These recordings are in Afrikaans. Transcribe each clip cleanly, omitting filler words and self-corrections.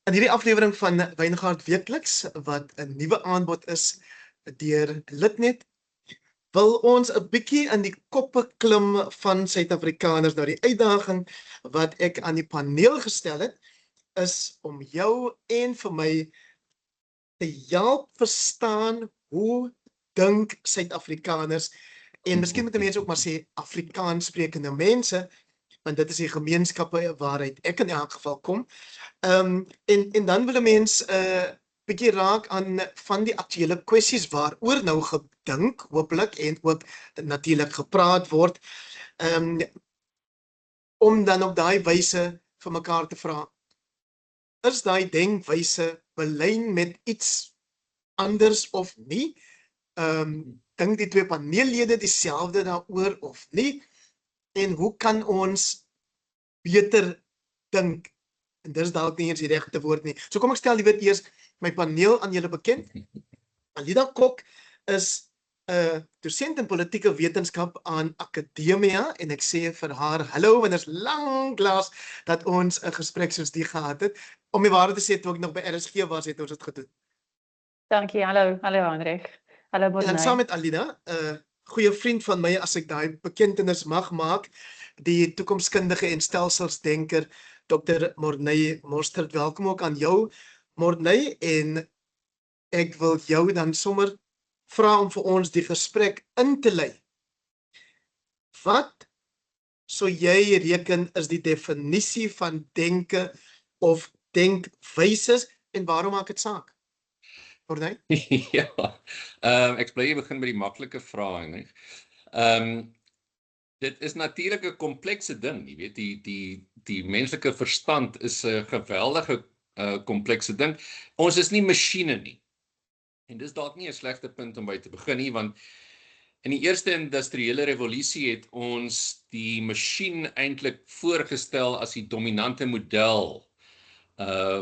In hierdie aflewering van Wijngaard Weekliks, wat 'n nuwe aanbod is deur Litnet, wil ons 'n bietjie in die koppe klim van Suid-Afrikaners. Nou die uitdaging wat ek aan die paneel gestel het, is om jou en vir my te help verstaan hoe dink Suid-Afrikaners, en miskien moet mense ook maar sê Afrikaans sprekende mense, want dit is die gemeenskappe waaruit ek in elk geval kom. En dan wil 'n mens bietjie raak aan van die aktuele kwessies waaroor nou gedink, hooplik, en ook natuurlik gepraat word, om dan op daai wyse vir mekaar te vra, is daai denkwyse belyn met iets anders of nie? Dink die twee paneellede dieselfde daaroor of nie? En hoe kan ons beter dink? En dis dalk nie eens die regte woord nie. So kom ek stel liewer eers my paneel aan julle bekend. Alida Kok is 'n dosent in politieke wetenskap aan Akademia, en ek sê vir haar hallo, en dit is lanklaas dat ons 'n gesprek soos die gehad het. Om die waarheid te sê, toe ek nog by RSG was, het ons dit gedoen. Dankie, hallo Hendrik. Hallo En Morney. saam met Alida, 'n goeie vriend van my, as ek daai bekentenis mag maak, die toekomskundige en stelselsdenker Dr. Morney Mostert. Welkom ook aan jou, Morney, en ek wil jou dan sommer vra om vir ons die gesprek in te lei. Wat sou jy reken is die definisie van denke of denkwyses, en waarom maak dit saak? Morney? Ja, ek bly jy begin met die maklike vrae, nie? Dit is natuurlik 'n komplekse ding, jy weet, die menslike verstand is 'n geweldige komplekse ding. Ons is nie masjiene nie. En dis dalk nie 'n slegte punt om by te begin nie, want in die eerste industriële revolusie het ons die masjien eintlik voorgestel as die dominante model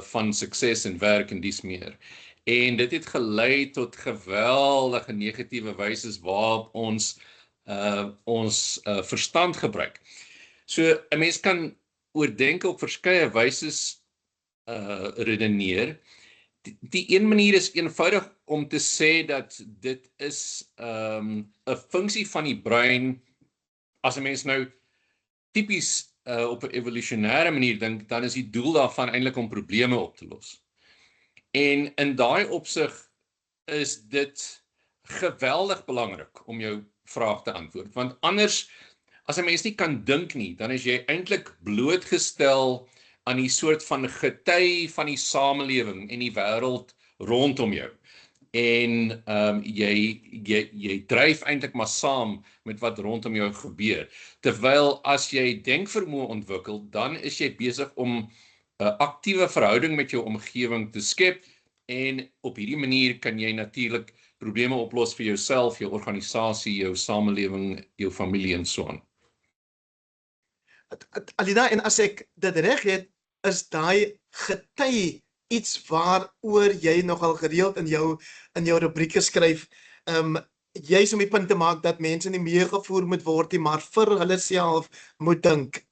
van sukses en werk en dies meer. En dit het gelei tot geweldige negatiewe wyses waarop ons verstand gebruik. So 'n mens kan oor denke op verskeie wyses redeneer. Die een manier is eenvoudig om te sê dat dit is 'n funksie van die brein. As 'n mens nou tipies op 'n evolusionêre manier dink, dan is die doel daarvan eintlik om probleme op te los. En in daai opsig is dit geweldig belangrik om jou vraag te antwoord, want anders, as 'n mens nie kan dink nie, dan is jy eintlik blootgestel aan die soort van gety van die samelewing en die wêreld rondom jou. En jy dryf eintlik maar saam met wat rondom jou gebeur. Terwyl as jy denkvermoë ontwikkel, dan is jy besig om 'n aktiewe verhouding met jou omgewing te skep, en op hierdie manier kan jy natuurlik probleme oplos vir jouself, jou organisasie, jou samelewing, jou familie en so aan. Alida, en as ek dit reg het, is daai gety iets waaroor jy nogal gereeld in jou rubrieke skryf, juis om die punt te maak dat mense nie meegevoer moet word nie, maar vir hulle self moet dink.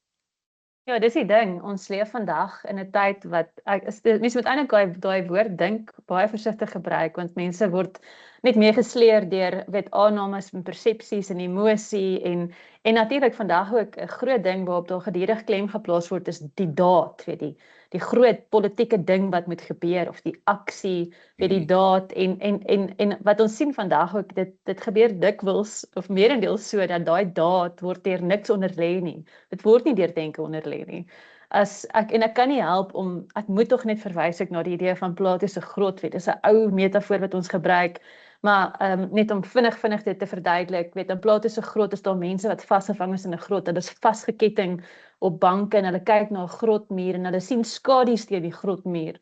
Ja, dis die ding. Ons leef vandag in 'n tyd wat mense moet eintlik daai woord dink baie versigtig gebruik, want mense word net meegesleer deur aannames en persepsies en emosie, en natuurlik vandag ook 'n groot ding waarop daar gedurig klem geplaas word, is die daad, weet jy, die groot politieke ding wat moet gebeur, of die aksie, weet die daad, en wat ons sien vandag ook, dit gebeur dikwels of meerendeels so dat daai daad word deur niks onderlê nie. Dit word nie deur denke onderlê nie. Ek kan nie help om, ek moet tog net verwys ek na die idee van Plato se grot, weet, dis 'n ou metafoor wat ons gebruik, maar net om vinnig dit te verduidelik, weet, in Plato se grot is daar mense wat vasgevang is in 'n grot, hulle is vasgeketting op banke, en hulle kyk na 'n grotmuur, en hulle sien skadu's teen die grotmuur.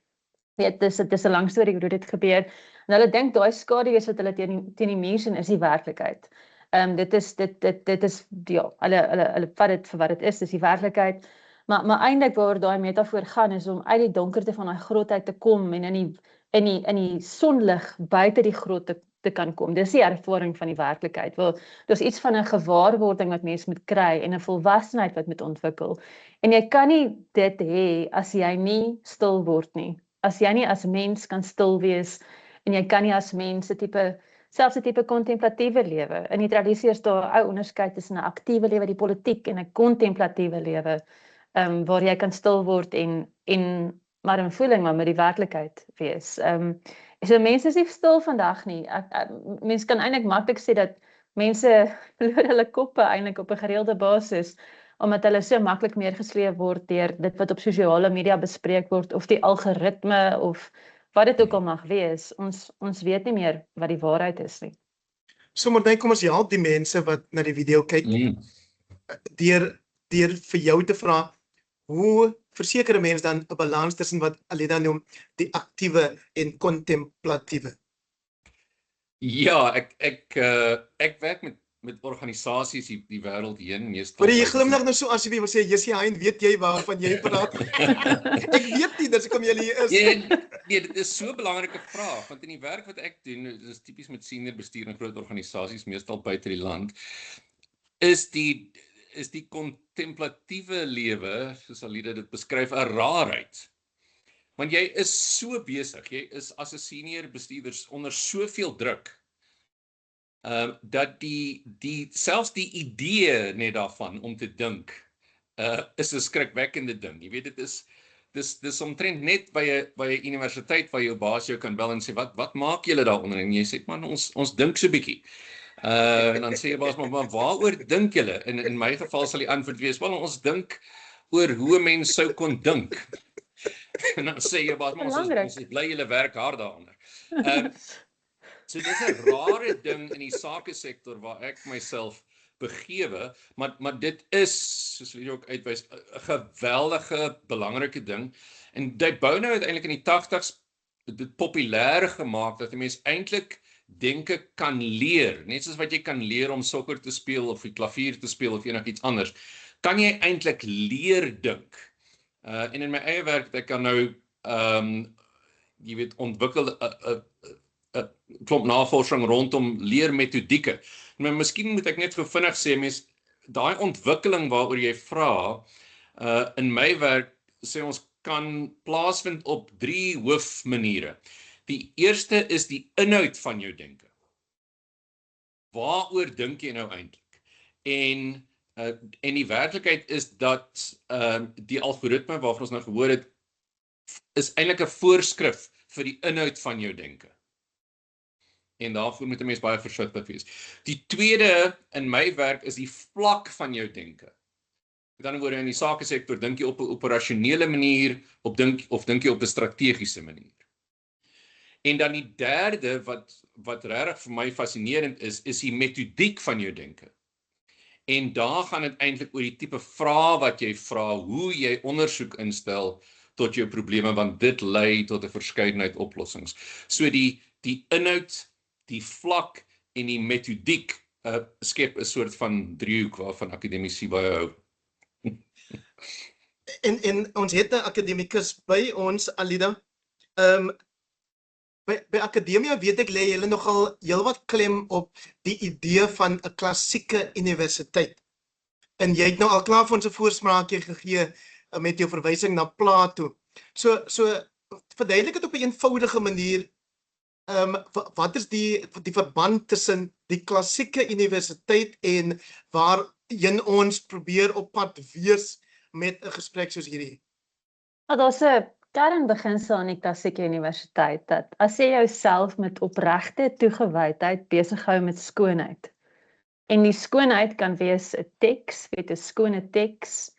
Weet, dis 'n lang storie hoe dit gebeur, en hulle dink daai skadu's wat hulle teen die muur sien is die werklikheid. Dit is ja, hulle vat dit vir wat dit is die werklikheid. Maar eintlik waar daai metafoor gaan is om uit die donkerte van daai grot uit te kom en in die sonlig buite die grot te kan kom. Dis die ervaring van die werklikheid. Wel, dis iets van 'n gewaarwording wat mens moet kry en 'n volwassenheid wat moet ontwikkel. En jy kan nie dit hê as jy nie stil word nie. as jy nie as mens kan stil wees en jy kan nie as mens selfs 'n tipe kontemplatiewe lewe. In die tradisie is daar 'n ou onderskeid tussen 'n aktiewe lewe, die politiek, en 'n kontemplatiewe lewe, waar jy kan stil word en maar in voeling maar met die werklikheid wees. So mense is nie stil vandag nie. Mense kan eintlik maklik sê dat mense verloor hulle koppe eintlik op 'n gereelde basis, omdat hulle so maklik neergesleep word deur dit wat op sosiale media bespreek word, of die algoritme, of wat dit ook al mag wees. Ons weet nie meer wat die waarheid is nie. So Martyn, kom ons help die mense wat na die video kyk, deur vir jou te vra, hoe verseker 'n mens dan 'n balans tussen wat Alida noem die aktiewe en kontemplatiewe? Ja, ek werk met organisasies die wêreld heen, meestal. Maar jy glimlag nou so asof jy wil sê, Jessie Hein, weet jy waarvan jy praat? Ek weet nie, dis hoekom jy hier is. Nee, dit is so 'n belangrike vraag, want in die werk wat ek doen, dit is tipies met senior bestuur in groot organisasies, meestal buite die land, is die kontemplatiewe lewe, soos Alida dit beskryf, 'n raarheid. Want jy is so besig, jy is as 'n senior bestuurder onder soveel druk, dat selfs die idee net daarvan om te dink, is 'n skrikwekkende ding. Jy weet, dis omtrent net by 'n universiteit waar jou baas jou kan bel en sê, wat maak julle daaronder? En jy sê, man, ons dink so bietjie. En dan sê jy baas, maar waaroor dink julle? In my geval sal die antwoord wees, wel, ons dink oor hoe 'n mens sou kon dink. En dan sê jy baas, maar ons is bly julle werk hard daaronder. So dis 'n rare ding in die sakesektor waar ek myself begewe, maar dit is, soos jy ook uitwys, 'n geweldige belangrike ding. En dit bou nou uiteindelik in die 80s dit populêr gemaak dat 'n mens eintlik denke kan leer, net soos wat jy kan leer om sokker te speel of die klavier te speel of enigiets anders, kan jy eintlik leer dink. En in my eie werk, ek kan nou jy weet, ontwikkel 'n klomp navorsing rondom leermetodieke. Maar miskien moet ek net gou vinnig sê, mens, daai ontwikkeling waaroor jy vra, in my werk sê ons kan plaasvind op 3 hoofmaniere. Die eerste is die inhoud van jou denke. Waaroor dink jy nou eintlik? En die werklikheid is dat die algoritme waarvan ons nou gehoor het, is eintlik 'n voorskrif vir die inhoud van jou denke. En daarvoor moet 'n mens baie versigtig wees. Die tweede in my werk is die vlak van jou denke. Met ander woorde, in die sakesektor dink jy op 'n operasionele manier, of dink jy op 'n strategiese manier. En dan die derde wat regtig vir my fascinerend is die metodiek van jou denke. En daar gaan dit eintlik oor die tipe vrae wat jy vra, hoe jy ondersoek instel tot jou probleme, want dit lei tot 'n verskeidenheid oplossings. So die inhoud, die vlak en die metodiek skep 'n soort van driehoek waarvan akademici baie hou. En ons het 'n akademikus by ons, Alida. By Akademia weet ek lê julle nogal heelwat klem op die idee van 'n klassieke universiteit. En jy het nou al klaar vir ons 'n voorspraakie gegee met jou verwysing na Plato. So verduidelik dit op 'n eenvoudige manier. Wat is die verband tussen die klassieke universiteit en waarheen ons probeer op pad wees met 'n gesprek soos hierdie? Daar's 'n kernbeginsel aan die klassieke universiteit, dat as jy jouself met opregte toegewydheid besig hou met skoonheid, en die skoonheid kan wees 'n teks, weet 'n skone teks,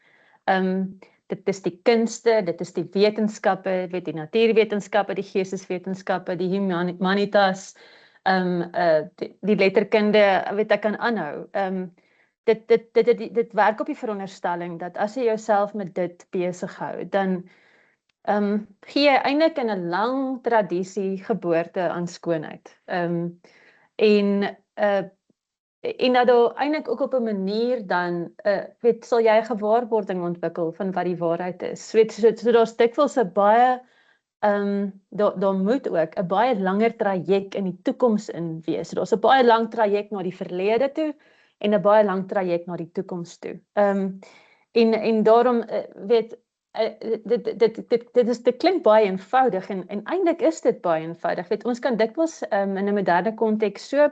dit is die kunste, dit is die wetenskappe, weet die natuurwetenskappe, die geesteswetenskappe, die humanitas, die letterkunde, weet ek kan aanhou. Dit werk op die veronderstelling dat as jy jouself met dit besig hou, dan gee jy eintlik in 'n lang tradisie geboorte aan skoonheid. En dat daar eintlik ook op 'n manier dan, sal jy 'n gewaarwording ontwikkel van wat die waarheid is. So daar's dikwels 'n baie, daar moet ook 'n baie langer traject in die toekoms in wees. So daar's 'n baie lang traject na die verlede toe, en 'n baie lang traject na die toekoms toe. En daarom, dit klink baie eenvoudig en eintlik is dit baie eenvoudig. Weet, ons kan dikwels in 'n moderne konteks so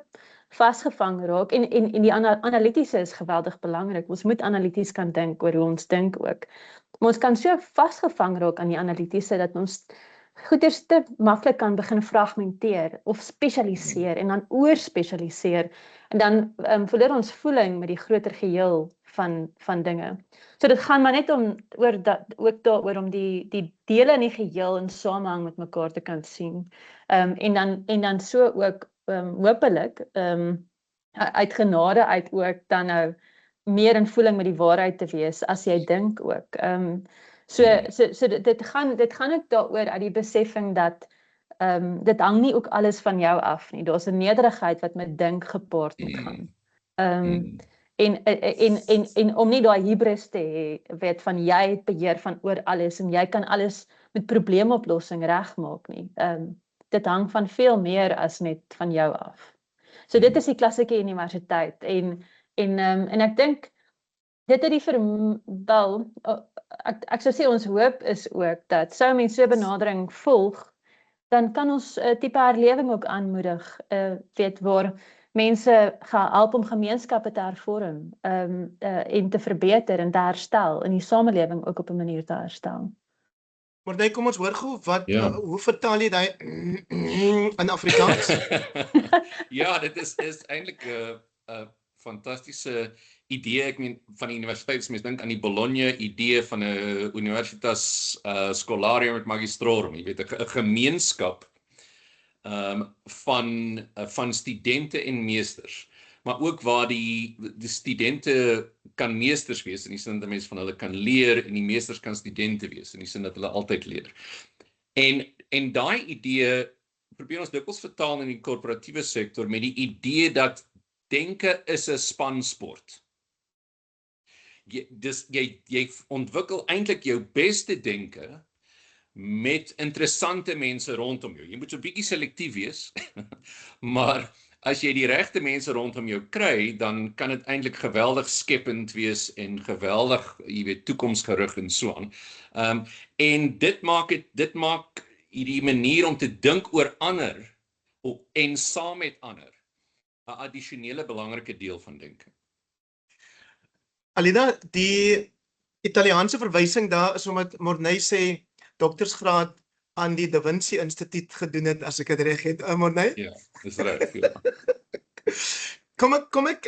vasgevang raak en die analitiese is geweldig belangrik. Ons moet analities kan dink oor hoe ons dink ook. Maar ons kan so vasgevang raak aan die analitiese dat ons goeders te maklik kan begin fragmenteer of spesialiseer en dan oorspesialiseer en dan verloor ons voeling met die groter geheel van dinge. So dit gaan maar net ook daaroor om die dele in die geheel in samehang met mekaar te kan sien. En dan so ook hopelik uit genade uit ook dan nou meer in voeling met die waarheid te wees as jy dink ook. So dit gaan ook daaroor uit die beseffing dat dit hang nie ook alles van jou af nie. Daar's 'n nederigheid wat met dink gepaard moet gaan. En om nie daai hubris te hê, weet van jy het beheer van oor alles en jy kan alles met probleemoplossing regmaak nie. Dit hang van veel meer as net van jou af. So dit is die klassieke universiteit en ek dink dit het die ek sou sê ons hoop is ook dat sou mense so 'n benadering volg, dan kan ons 'n tipe herlewing ook aanmoedig, weet waar mense gaan help om gemeenskappe te hervorm en te verbeter en te herstel en die samelewing ook op 'n manier te herstel. Maar nee, kom ons hoor gou wat hoe vertaal jy daai in Afrikaans? Ja, dit is eintlik 'n fantastiese idee. Ek meen van die universiteit, mense dink aan die Bologna idee van 'n universitas scholarium et magistrorum, jy weet 'n gemeenskap van studente en meesters, maar ook waar die studente kan meesters wees, in die sin dat mense van hulle kan leer, en die meesters kan studente wees, in die sin dat hulle altyd leer. En daai idee probeer ons dikwels vertaal in die korporatiewe sektor met die idee dat denke is 'n spansport. Jy ontwikkel eintlik jou beste denke met interessante mense rondom jou. Jy moet so 'n bietjie selektief wees, maar as jy die regte mense rondom jou kry, dan kan dit eintlik geweldig skepend wees en geweldig, jy weet, toekomsgerig en so aan. En dit maak hierdie manier om te dink oor ander en saam met ander 'n addisionele belangrike deel van denke. Alida, die Italiaanse verwysing daar is omdat Morney sê doktorsgraad aan die Da Vinci Instituut gedoen het, as ek dit reg het, Morney? Ja, dis reg. Ja. Kom ek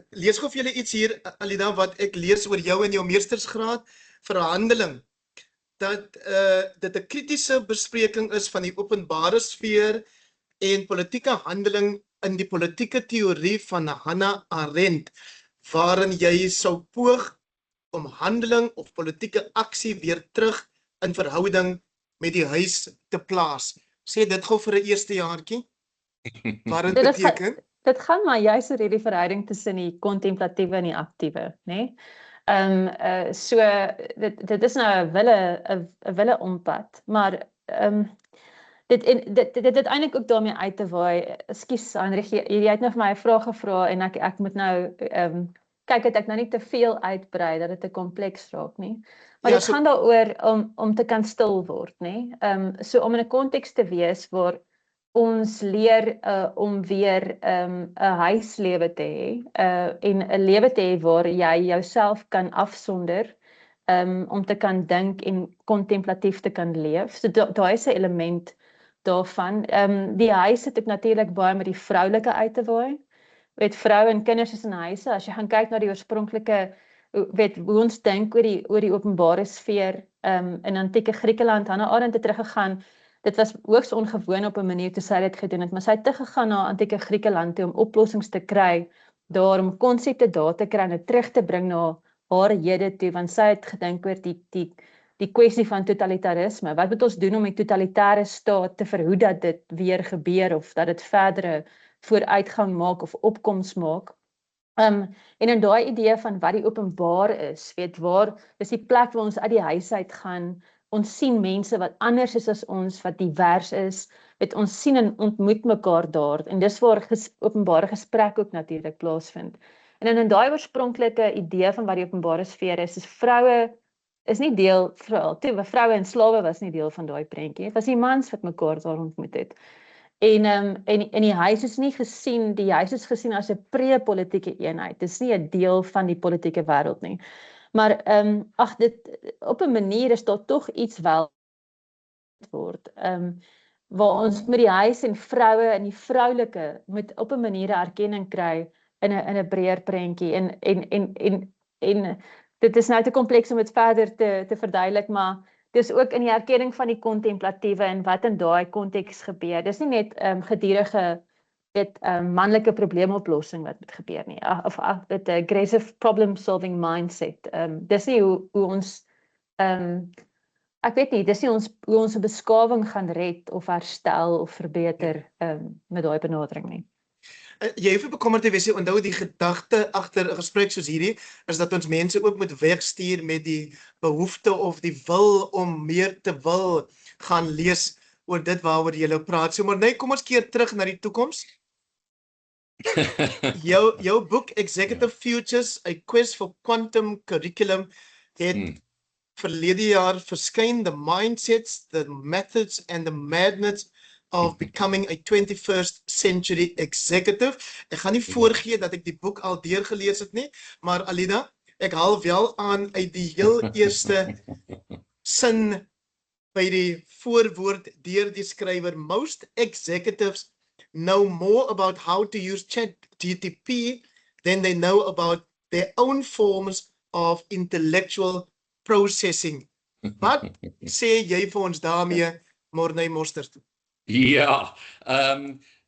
lees gou vir julle iets hier, Alida, wat ek lees oor jou en jou meestersgraad verhandeling, dat dit 'n kritiese bespreking is van die openbare sfeer en politieke handeling in die politieke teorie van Hannah Arendt, waarin jy sou poog om handeling of politieke aksie weer terug in verhouding met die huis te plaas. Sê dit gou vir 'n eerstejaartjie. Wat dit beteken? Dit gaan maar juist oor hierdie verhouding tussen die kontemplatiewe en die aktiewe, né? So dit is nou 'n wille ompad, maar dit het eintlik ook daarmee uit te waai. Ekskuus Henry, jy het nou vir my 'n vraag gevra en ek moet nou kyk het ek nou nie te veel uitbrei dat dit te kompleks raak nie. Maar dit gaan daaroor om te kan stil word, né? So om in 'n konteks te wees waar ons leer om weer 'n huislewe te hê en 'n lewe te hê waar jy jouself kan afsonder om te kan dink en kontemplatief te kan leef. So daai is 'n element daarvan. Die huis het ook natuurlik baie met die vroulike uit te waai. Weet vroue en kinders is in huise. As jy gaan kyk na die oorspronklike, weet hoe ons dink oor die openbare sfeer in antieke Griekeland. Hannah Arendt het teruggegaan. Dit was hoogs ongewoon op 'n manier toe sy dit gedoen het, maar sy het teruggegaan na antieke Griekeland toe om oplossings te kry, daar om konsepte daar te kry en dit terug te bring na haar hede toe, want sy het gedink oor die kwessie van totalitarisme. Wat moet ons doen om die totalitêre staat te verhoed dat dit weer gebeur of dat dit verdere vooruitgang maak of opkoms maak? En in daai idee van wat die openbaar is, weet waar, dis die plek waar ons uit die huis uit gaan. Ons sien mense wat anders is as ons, wat divers is, weet ons sien en ontmoet mekaar daar, en dis waar openbare gesprek ook natuurlik plaasvind. En in daai oorspronklike idee van wat die openbare sfeer is vroue is nie deel, vroue en slawe was nie deel van daai prentjie. Dit was die mans wat mekaar daar ontmoet het. En die huis is nie gesien, die huis is gesien as 'n pre-politieke eenheid. Dit is nie 'n deel van die politieke wêreld nie. Maar op 'n manier is daar tog iets wel word. Waar ons met die huis en vroue en die vroulike moet op 'n manier 'n erkenning kry in 'n breër prentjie en dit is nou te kompleks om dit verder te verduidelik, maar dis ook in die erkenning van die kontemplatiewe en wat in daai konteks gebeur. Dis nie net gedurende manlike probleemoplossing wat moet gebeur nie, of dit aggressive problem solving mindset. Dis nie hoe ons ek weet nie, dis nie hoe ons 'n beskawing gaan red of herstel of verbeter met daai benadering nie. Jy hoef nie bekommerd te wees nie, onthou die gedagte agter 'n gesprek soos hierdie is dat ons mense ook moet wegstuur met die behoefte of die wil om meer te wil gaan lees oor dit waaroor jy praat. So maar nee, kom ons keer terug na die toekoms. Jou boek Executive Futures, A Quest for Quantum Curriculum het verlede jaar verskyn, The Mindsets, the Methods and the Madness of Becoming a 21st Century Executive. Ek gaan nie voorgee dat ek die boek al deurgelees het nie, maar Alida, ek haal wel aan uit die heel eerste sin by die voorwoord deur die skrywer. Most executives know more about how to use ChatGPT than they know about their own forms of intellectual processing. Wat sê jy vir ons daarmee, Morney Mostert? Ja,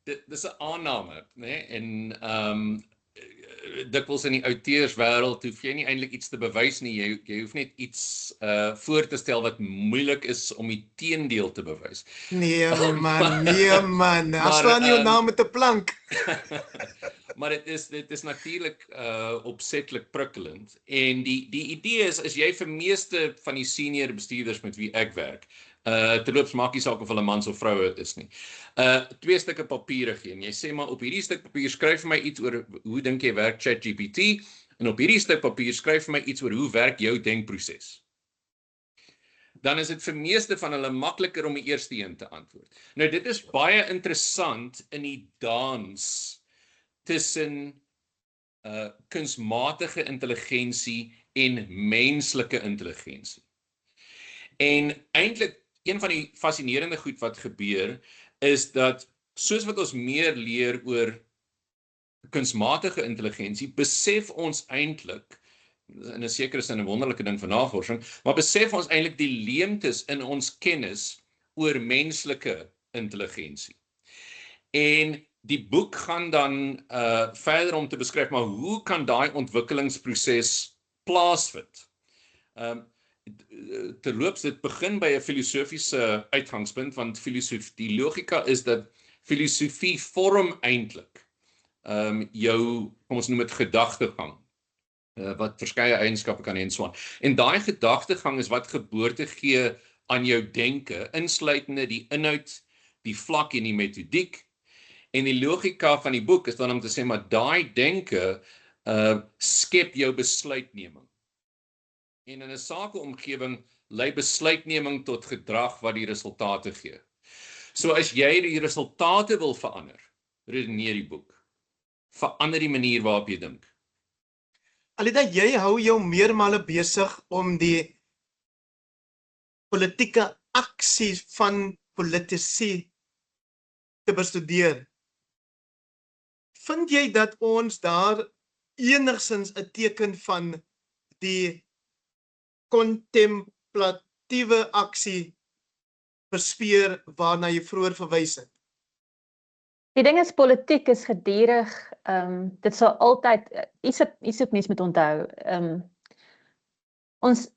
dit is 'n aanname, né? En dikwels in die outeurswêreld hoef jy nie eintlik iets te bewys nie. Jy hoef net iets voor te stel wat moeilik is om die teendeel te bewys. Nee man, as slaan jou naam met 'n plank. Maar dit is natuurlik opsetlik prikkelend. En die idee is, as jy vir meeste van die senior bestuurders met wie ek werk, terloops maak nie saak of hulle mans of vroue is nie, 2 stukke papiere gee, en jy sê maar op hierdie stuk papier skryf vir my iets oor hoe dink jy werk ChatGPT, en op hierdie stuk papier skryf vir my iets oor hoe werk jou denkproses. Dan is dit vir meeste van hulle makliker om die eerste een te antwoord. Nou dit is baie interessant in die dans tussen kunsmatige intelligensie en menslike intelligensie. En eintlik een van die fascinerende goed wat gebeur is dat soos wat ons meer leer oor kunsmatige intelligensie, besef ons eintlik, in 'n sekere sin 'n wonderlike ding van navorsing, maar besef ons eintlik die leemtes in ons kennis oor menslike intelligensie. En die boek gaan dan verder om te beskryf, maar hoe kan daai ontwikkelingsproses plaasvind? Terloops, dit begin by 'n filosofiese uitgangspunt, want die logika is dat filosofie vorm eintlik jou, kom ons noem dit gedagtegang, wat verskeie eienskappe kan hê en so aan. En daai gedagtegang is wat geboorte gee aan jou denke, insluitende die inhoud, die vlak en die metodiek. En die logika van die boek is dan om te sê, maar daai denke skep jou besluitneming. En in 'n sakeomgewing lei besluitneming tot gedrag wat die resultate gee. So as jy die resultate wil verander, redeneer die boek. Verander die manier waarop jy dink. Alida, jy hou jou meermale besig om die politieke aksie van politici te bestudeer. Vind jy dat ons daar enigstens 'n teken van die kontemplatiewe aksie bespeur waarna jy vroeër verwys het? Die ding is, politiek is gedurig, dit sal altyd, iets wat mens moet onthou, as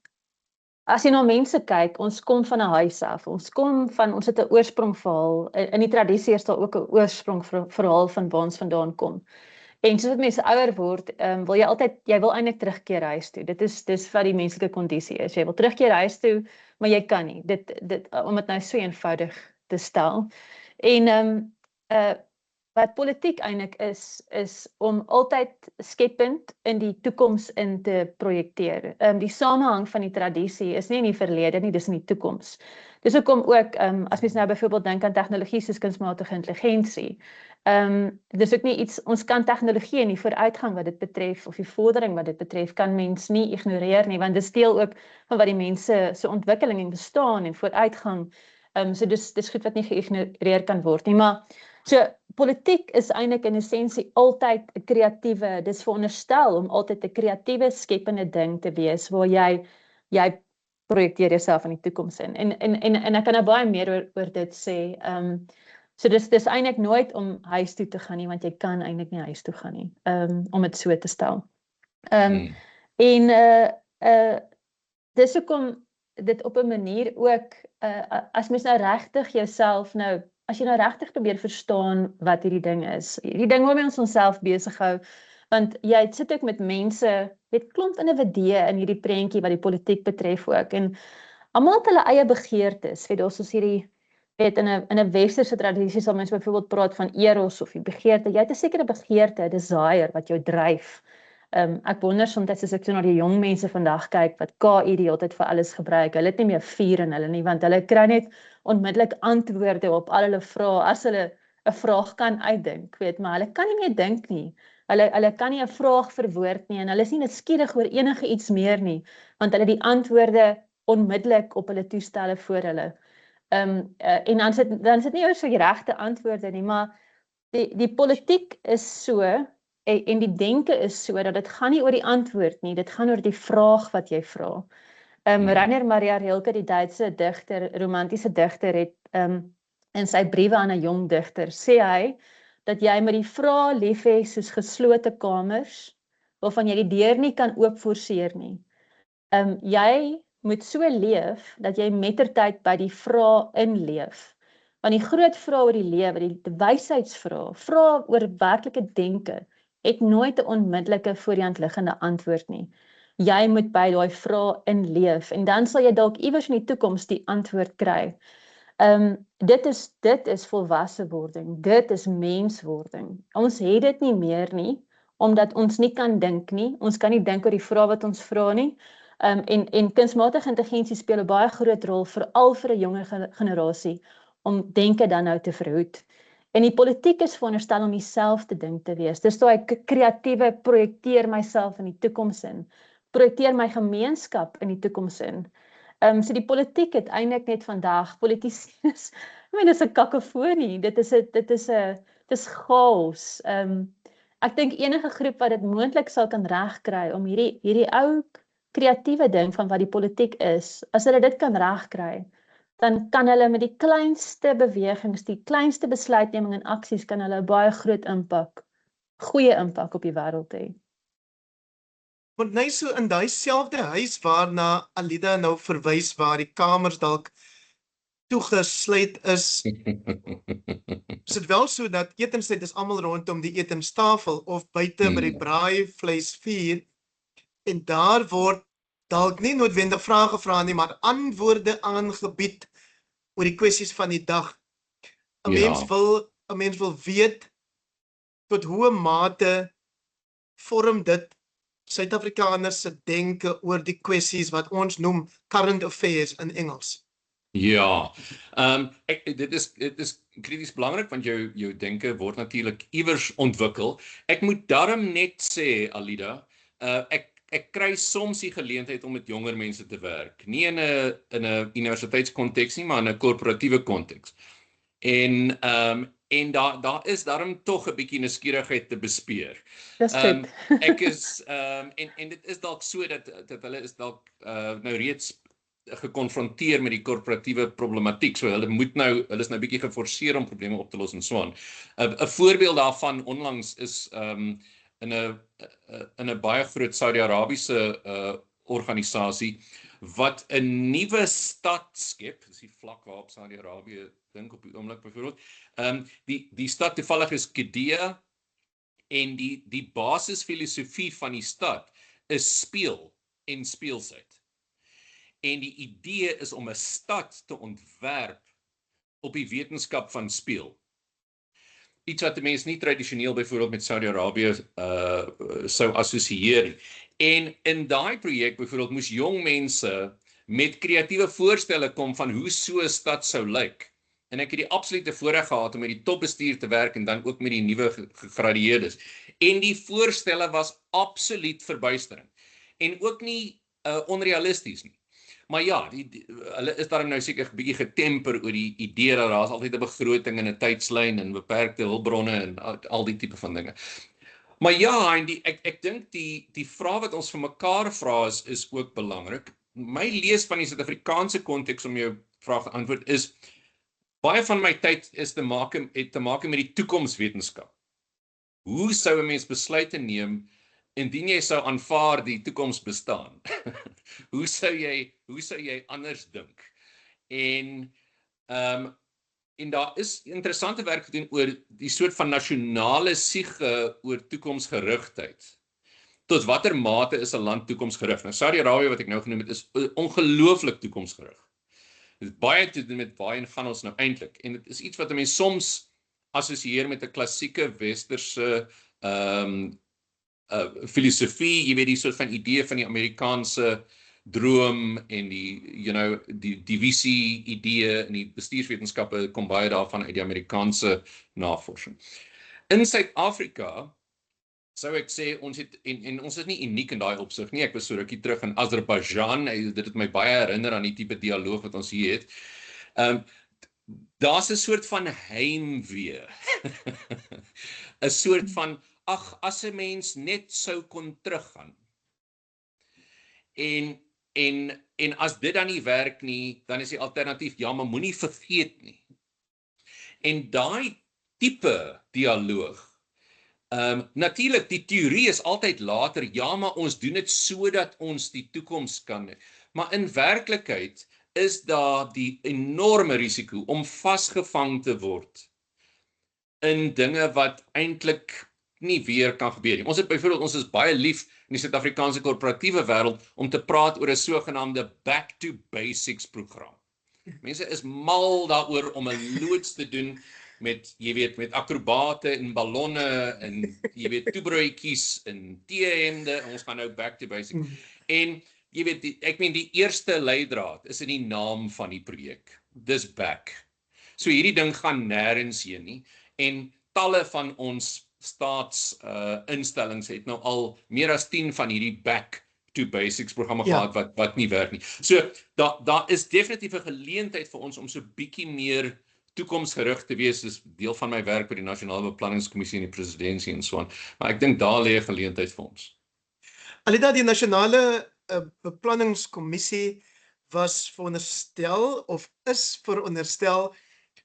jy na mense kyk, ons kom van 'n huis af, ons het 'n oorsprongverhaal, in die tradisie is daar ook 'n oorsprongverhaal van waar ons vandaan kom. En soos wat mense ouer word, jy wil eintlik terugkeer huis toe. Dis wat die menslike kondisie is. Jy wil terugkeer huis toe, maar jy kan nie. Om dit nou so eenvoudig te stel. En wat politiek eintlik is om altyd skepend in die toekoms in te projekteer. Die samehang van die tradisie is nie in die verlede nie, dis in die toekoms. Dis hoekom ook, as mens nou byvoorbeeld dink aan tegnologie soos kunsmatige intelligensie, dis ook nie iets, ons kan tegnologie en die vooruitgang wat dit betref, of die vordering wat dit betref, kan mens nie ignoreer nie, want dit deel ook van wat die mense se ontwikkeling en bestaan en vooruitgang, so dis goed wat nie geïgnoreer kan word nie, maar so politiek is eintlik in essensie altyd 'n kreatiewe, dis veronderstel om altyd 'n kreatiewe, skepende ding te wees waar jy projekteer jouself in die toekoms in. En ek kan nou baie meer oor dit sê. So dis eintlik nooit om huis toe te gaan nie, want jy kan eintlik nie huis toe gaan nie, om dit so te stel. En dis hoekom dit op 'n manier ook, as mens nou regtig jouself nou, as jy nou regtig probeer verstaan wat hierdie ding is, hierdie ding waarmee ons onsself besig hou, want jy sit ook met mense, weet klomp individue in hierdie prentjie wat die politiek betref ook, en almal het hulle eie begeertes, weet ons hierdie, weet in 'n westerse tradisie sal mense byvoorbeeld praat van eros of die begeerte, jy het 'n sekere begeerte, 'n desire wat jou dryf. Ek wonder soms as ek so na die jong mense vandag kyk wat KI die hele tyd vir alles gebruik, hulle het nie meer vuur in hulle nie, want hulle kry net onmiddellik antwoorde op al hulle vrae, as hulle 'n vraag kan uitdink, weet, maar hulle kan nie meer dink nie. Hulle kan nie 'n vraag verwoord nie, en hulle is nie nuuskierig oor enige iets meer nie, want hulle die antwoorde onmiddellik op hulle toestelle voor hulle. En dan sit nie oor so die regte antwoorde nie, maar die politiek is so, en die denke is so, dat dit gaan nie oor die antwoord nie, dit gaan oor die vraag wat jy vra. Rainer Maria Rilke, die Duitse digter, romantiese digter, het in sy briewe aan 'n jong digter, sê hy, dat jy met die vrae lief hê soos geslote kamers, waarvan jy die deur nie kan oopforceer nie. Jy moet so leef, dat jy mettertyd by die vrae inleef. Want die groot vrae oor die lewe, die wysheidsvrae, vrae oor werklike denke, het nooit 'n onmiddellike voor die hand liggende antwoord nie. Jy moet by daai vrae inleef, en dan sal jy dalk iewers in die toekoms die antwoord kry. Dit is volwasse wording, dit is menswording. Ons het dit nie meer nie, omdat ons nie kan dink nie, ons kan nie dink oor die vrae wat ons vra nie, en kunsmatige intelligensie speel 'n baie groot rol, veral vir 'n jonger generasie, om denke dan nou te verhoed. En die politiek is veronderstel om dieselfde ding te wees. Dis daai kreatiewe projekteer myself in die toekoms in, projekteer my gemeenskap in die toekoms in. So die politiek het eintlik net vandag, politisiërs, dis 'n kakofonie, dit is chaos. Ek dink enige groep wat dit moontlik sal kan regkry om hierdie ou kreatiewe ding van wat die politiek is, as hulle dit kan regkry, dan kan hulle met die kleinste bewegings, die kleinste besluitneming en aksies, kan hulle 'n baie groot impak, goeie impak op die wêreld hê. Want nou so in daai selfde huis waarna Alida nou verwys, waar die kamers dalk toegesluit is dit wel so dat etenstyd is almal rondom die etenstafel of buite by die braaivleisvuur, en daar word dalk nie noodwendig vrae gevra nie, maar antwoorde aangebied oor die kwessies van die dag. 'n mens wil weet tot hoe mate vorm dit Suid-Afrikaners se denke oor die kwessies wat ons noem current affairs in Engels. Ja, dit is krities belangrik, want jou denke word natuurlik iewers ontwikkel. Ek moet daarom net sê, Alida, ek kry soms die geleentheid om met jonger mense te werk, nie in 'n universiteitskonteks nie, maar in 'n korporatiewe konteks. En daar is daarom tog 'n bietjie nuuskierigheid te bespeer. Dis goed. Ek is en dit is dalk so dat hulle is dalk nou reeds gekonfronteer met die korporatiewe problematiek. So hulle is nou bietjie geforseer om probleme op te los en so aan. 'n Voorbeeld daarvan onlangs is in 'n baie groot Saudi-Arabiese organisasie wat 'n nuwe stad skep, dis die vlak waarop Saudi-Arabië dink op die oomblik byvoorbeeld. Die stad toevallig is Qiddiya, en die basisfilosofie van die stad is speel en speelsheid. En die idee is om 'n stad te ontwerp op die wetenskap van speel. iets wat 'n mens nie tradisioneel byvoorbeeld met Saudi-Arabië sou assosieer nie. En in daai projek byvoorbeeld moes jong mense met kreatiewe voorstelle kom van hoe so 'n stad sou lyk. En ek het die absolute voorreg gehad om met die topbestuur te werk en dan ook met die nuwe gegradueerdes. En die voorstelle was absoluut verbuisterend. En ook nie onrealisties nie. Maar ja, hulle is daarom nou seker 'n bietjie getemper oor die idee dat daar's altyd 'n begroting en 'n tydslyn en beperkte hulpbronne en al die tipe van dinge. Maar ja, en ek dink die vraag wat ons vir mekaar vra is ook belangrik. My lees van die Suid-Afrikaanse konteks om jou vraag te antwoord is, baie van my tyd het te maak met die toekomswetenskap. Hoe sou 'n mens besluite neem indien jy sou aanvaar die toekoms bestaan? Hoe sou jy anders dink? En daar is interessante werk gedoen oor die soort van nasionale siege oor toekomsgerigtheid. Tot watter mate is 'n land toekomsgerig? Nou Saudi-Arabië wat ek nou genoem het is ongelooflik toekomsgerig. Dit is baie te doen met waarheen gaan ons nou eintlik. En dit is iets wat 'n mens soms assosieer met 'n klassieke westerse filosofie, jy weet die soort van idee van die Amerikaanse droom en die visie idee en die bestuurswetenskappe kom baie daarvan uit die Amerikaanse navorsing. In Suid-Afrika sou ek sê ons het en ons is nie uniek in daai opsig nie. Ek was so rukkie terug in Azerbaijan. Dit het my baie herinner aan die tipe dialoog wat ons hier het. Daar's 'n soort van heimwee. 'n soort van as 'n mens net sou kon teruggaan. En as dit dan nie werk nie, dan is die alternatief ja, maar moenie vergeet nie. En daai tipe dialoog natuurlik, die teorie is altyd later, ja, maar ons doen dit sodat ons die toekoms kan. Maar in werklikheid is daar die enorme risiko om vasgevang te word in dinge wat eintlik nie weer kan gebeur nie. Ons het byvoorbeeld, ons is baie lief in die Suid-Afrikaanse korporatiewe wêreld om te praat oor 'n sogenaamde back to basics program. Mense is mal daaroor om 'n loods te doen met akrobate en ballonne en toebroodjies en teehemde, ons gaan nou back to basics. En ek meen die eerste leidraad is in die naam van die projek. Dis back. So hierdie ding gaan nêrens heen nie en talle van ons staatsinstellings het nou al meer as 10 van hierdie back to basics programme gehad wat nie werk nie. So daar is definitief 'n geleentheid vir ons om so bietjie meer toekomsgerig te wees, is deel van my werk by die Nasionale Beplanningskommissie en die presidentskap en so aan. Maar ek dink daar lê 'n geleentheid vir ons. Alhoewel die Nasionale Beplanningskommissie was veronderstel of is veronderstel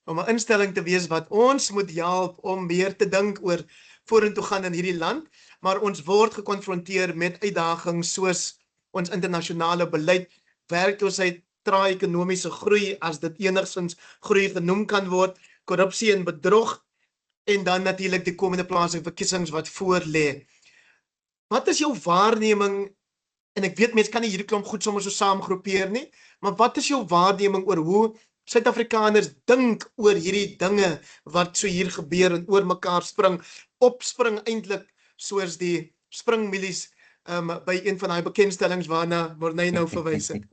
om 'n instelling te wees wat ons moet help om meer te dink oor vorentoe gaan in hierdie land, maar ons word gekonfronteer met uitdagings soos ons internasionale beleid, werkloosheid, trae ekonomiese groei, as dit enigstens groei genoem kan word, korrupsie en bedrog, en dan natuurlik die komende plaaslike verkiesings wat voor lê. Wat is jou waarneming, en ek weet mense kan nie hierdie klomp goed sommer so saamgroepeer nie, maar wat is jou waarneming oor hoe Suid-Afrikaners dink oor hierdie dinge wat so hier gebeur en oor mekaar opspring eintlik soos die springmilies by een van daai bekendstellings waarna Morney nou verwys het?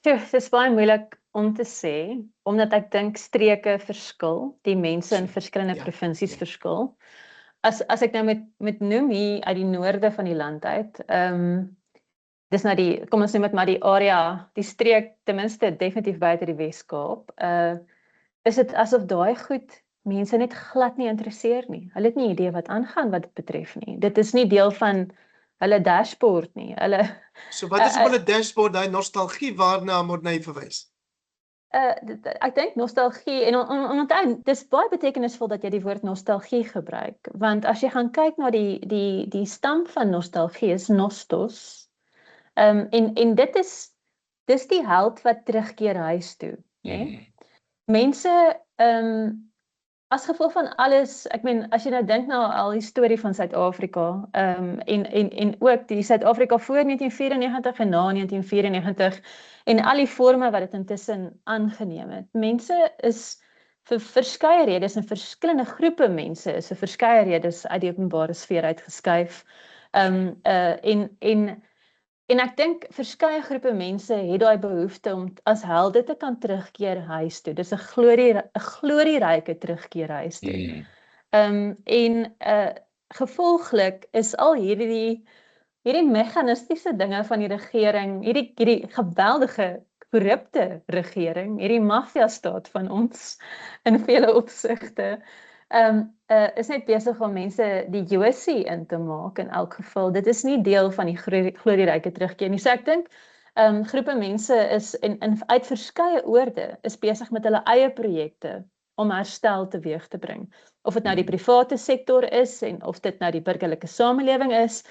Dit is baie moeilik om te sê, omdat ek dink streke verskil, die mense in verskillende provinsies verskil. As ek nou met noem hier uit die noorde van die land uit, dis nou kom ons noem dit maar die area, die streek, ten minste definitief buite die Wes-Kaap, is dit asof daai goed mense net glad nie interesseer nie. Hulle het nie idee wat aangaan wat dit betref nie. Dit is nie deel van hulle dashboard nie. So wat is op hulle dashboard, daai nostalgie waarna Morney verwys? Ek dink nostalgie, en onthou, dis baie betekenisvol dat jy die woord nostalgie gebruik, want as jy gaan kyk na die stam van nostalgie is nostos, en dis die held wat terugkeer huis toe, né? Mense, as gevolg van alles, ek meen, as jy nou dink na al die storie van Suid-Afrika, en ook die Suid-Afrika voor 1994 en na 1994, en al die vorme wat dit intussen aangeneem het. Mense is vir verskeie redes en verskillende groepe mense is vir verskeie redes uit die openbare sfeer uitgeskuif. En ek dink verskeie groepe mense het daai behoefte om as helde te kan terugkeer huis toe. Dis 'n glorieryke terugkeer huis toe. Gevolglik is al hierdie meganistiese dinge van die regering, hierdie geweldige korrupte regering, hierdie maffia-staat van ons in vele opsigte, is net besig om mense die josie in te maak in elk geval. Dit is nie deel van die glorieryke terugkeer nie. So ek dink groepe mense is uit verskeie oorde is besig met hulle eie projekte om herstel teweeg te bring. Of dit nou die private sektor is en of dit nou die burgerlike samelewing is.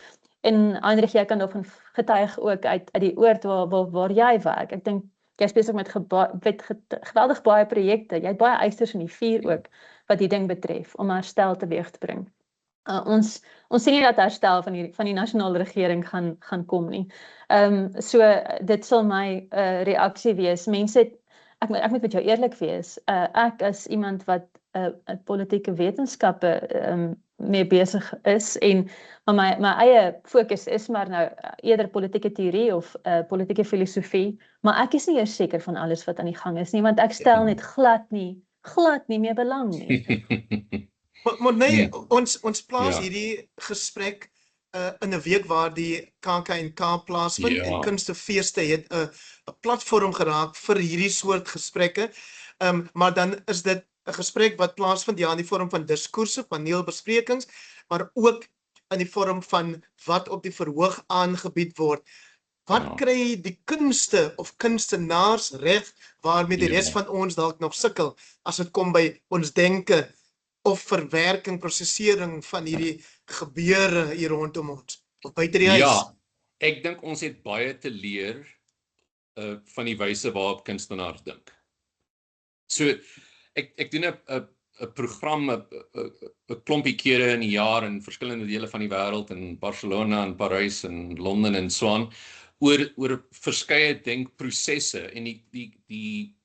En Heinrich, jy kan daarvan getuig ook uit die oord waar jy werk. Ek dink jy is besig met geweldig baie projekte. Jy het baie eisters in die vuur ook wat die ding betref om herstel teweeg te bring. Ons sien nie dat herstel van die nasionale regering gaan kom nie. So dit sal my reaksie wees. Mense, ek moet met jou eerlik wees. Ek as iemand wat politieke wetenskappe mee besig is en my eie fokus is maar nou eerder politieke teorie of politieke filosofie, maar ek is nie eers seker van alles wat aan die gang is nie, want ek stel net glad nie meer belang nie. Maar nee, ons plaas hierdie gesprek in 'n week waar die KAK&K plaasvind en Kunstefeeste het 'n platform geraak vir hierdie soort gesprekke. Maar dan is dit 'n gesprek wat plaasvind in die vorm van diskoerse, paneelbesprekings, maar ook in die vorm van wat op die verhoog aangebied word. Wat kry die kunste of kunstenaars reg waarmee die res van ons dalk nog sukkel as dit kom by ons denke of verwerking, prosesering van hierdie gebeure hier rondom ons of buite die huis? Ja, ek dink ons het baie te leer van die wyse waarop kunstenaars dink. So ek doen 'n program 'n klompie kere in die jaar in verskillende dele van die wêreld, in Barcelona en Parys en Londen en so aan, oor verskeie denkprosesse en die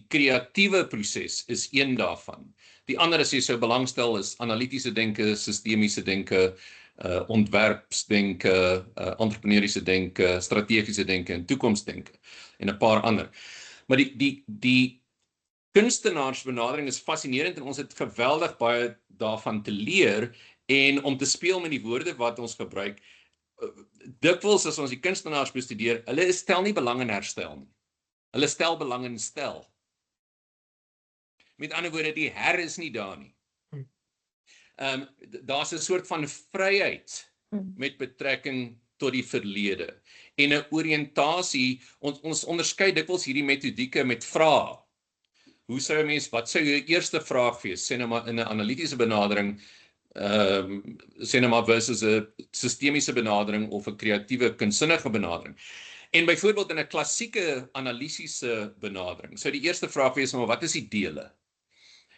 kreatiewe proses is een daarvan. Die ander as jy sou belangstel is analitiese denke, sistemiese denke, ontwerpsdenke, entrepreneuriese denke, strategiese denke en toekomsdenke en 'n paar ander. Maar die kunstenaarsbenadering is fascinerend en ons het geweldig baie daarvan te leer en om te speel met die woorde wat ons gebruik. Dikwels as ons die kunstenaars bestudeer, hulle stel nie belang in herstel nie. Hulle stel belang in stel. Met ander woorde, die is nie daar nie. Daar's 'n soort van vryheid met betrekking tot die verlede en 'n oriëntasie. Ons onderskei dikwels hierdie metodieke met vrae. Hoe sou 'n mens, wat sou jou eerste vraag wees, sê nou maar in 'n analitiese benadering, sê nou maar versus 'n sistemiese benadering of 'n kreatiewe kunsinnige benadering. En byvoorbeeld in 'n klassieke analitiese benadering, sou die eerste vraag wees, maar wat is die dele?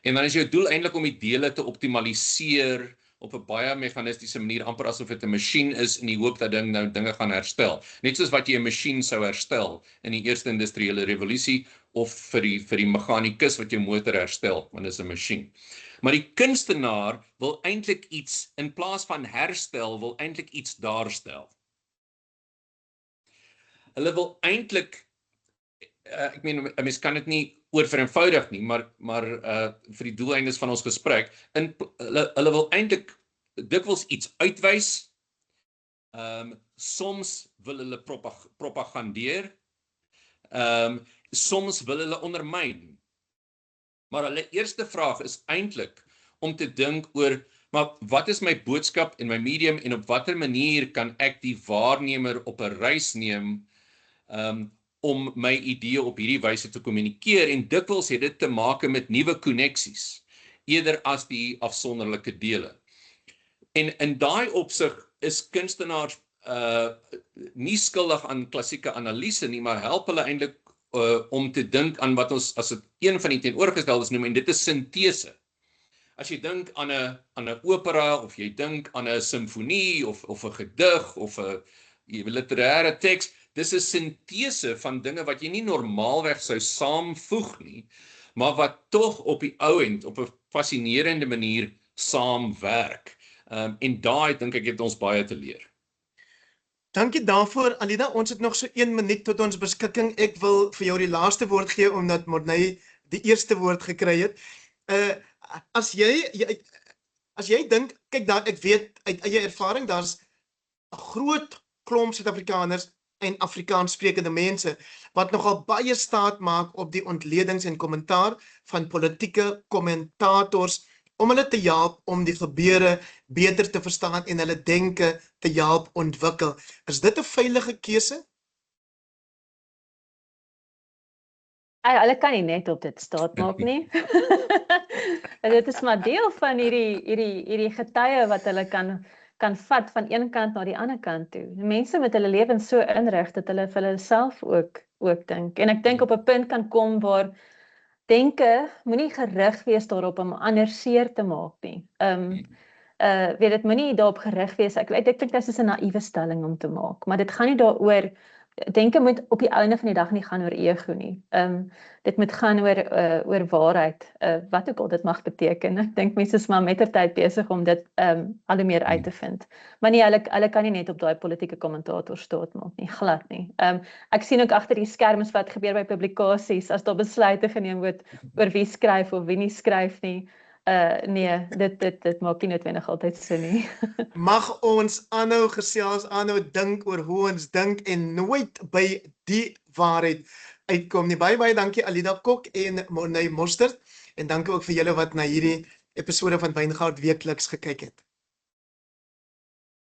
En dan is jou doel eintlik om die dele te optimaliseer op 'n baie meganistiese manier, amper asof dit 'n masjien is in die hoop dat dinge gaan herstel. Net soos wat jy 'n masjien sou herstel in die eerste industriële revolusie of vir die meganikus wat jou motor herstel, want dit is 'n masjien. Maar die kunstenaar wil eintlik iets, in plaas van herstel, wil eintlik iets daarstel. Hulle wil eintlik, ek meen, 'n mens kan dit nie oorvereenvoudig nie, maar vir die doeleindes van ons gesprek, hulle wil eintlik dikwels iets uitwys, soms wil hulle propagandeer, soms wil hulle ondermyn. Maar hulle eerste vraag is eintlik om te dink oor, maar wat is my boodskap en my medium en op watter manier kan ek die waarnemer op 'n reis neem om my idee op hierdie wyse te kommunikeer, en dikwels het dit te maak met nuwe koneksies, eerder as die afsonderlike dele. En in daai opsig is kunstenaars nie skuldig aan klassieke analise nie, maar help hulle eintlik om te dink aan wat ons as dit een van die teenoorgesteldes noem, en dit is sintese. As jy dink aan 'n opera, of jy dink aan 'n simfonie, of 'n gedig, of 'n literêre teks, dis 'n sintese van dinge wat jy nie normaalweg sou saamvoeg nie, maar wat tog op die ou end op 'n fascinerende manier saamwerk. En daai dink ek het ons baie te leer. Dankie daarvoor, Alida. Ons het nog so 1 minuut tot ons beskikking. Ek wil vir jou die laaste woord gee omdat Morney die eerste woord gekry het. As jy dink, kyk daar, ek weet uit eie ervaring, daar's 'n groot klomp Suid-Afrikaners en Afrikaans sprekende mense wat nogal baie staat maak op die ontledings en kommentaar van politieke kommentators om hulle te help om die gebeure beter te verstaan en hulle denke te help ontwikkel. Is dit 'n veilige keuse? Hulle kan nie net op dit staat maak nie. Dit is maar deel van hierdie getuie wat hulle kan vat van een kant na die ander kant toe. Mense met hulle lewens so inrig dat hulle vir hulle self ook dink. En ek dink op 'n punt kan kom waar denke moenie gerig wees daarop om ander seer te maak nie. Weet dit moenie daarop gerig wees. Ek dink dit is 'n naïewe stelling om te maak, maar dit gaan nie daaroor. Denke moet op die einde van die dag nie gaan oor ego nie. Dit moet gaan oor waarheid, wat ook al dit mag beteken. Ek dink mense is maar mettertyd besig om dit al hoe meer uit te vind. Maar nee, hulle kan nie net op daai politieke kommentator staat maak nie, glad nie. Ek sien ook agter die skerms wat gebeur by publikasies as daar besluite geneem word oor wie skryf of wie nie skryf nie. Nee, dit maak nie noodwendig altyd sin nie. Mag ons aanhou gesels, aanhou dink oor hoe ons dink en nooit by die waarheid uitkom nie. Baie dankie Alida Kok en Morney Mostert en dankie ook vir julle wat na hierdie episode van Wyngaard Weekliks gekyk het.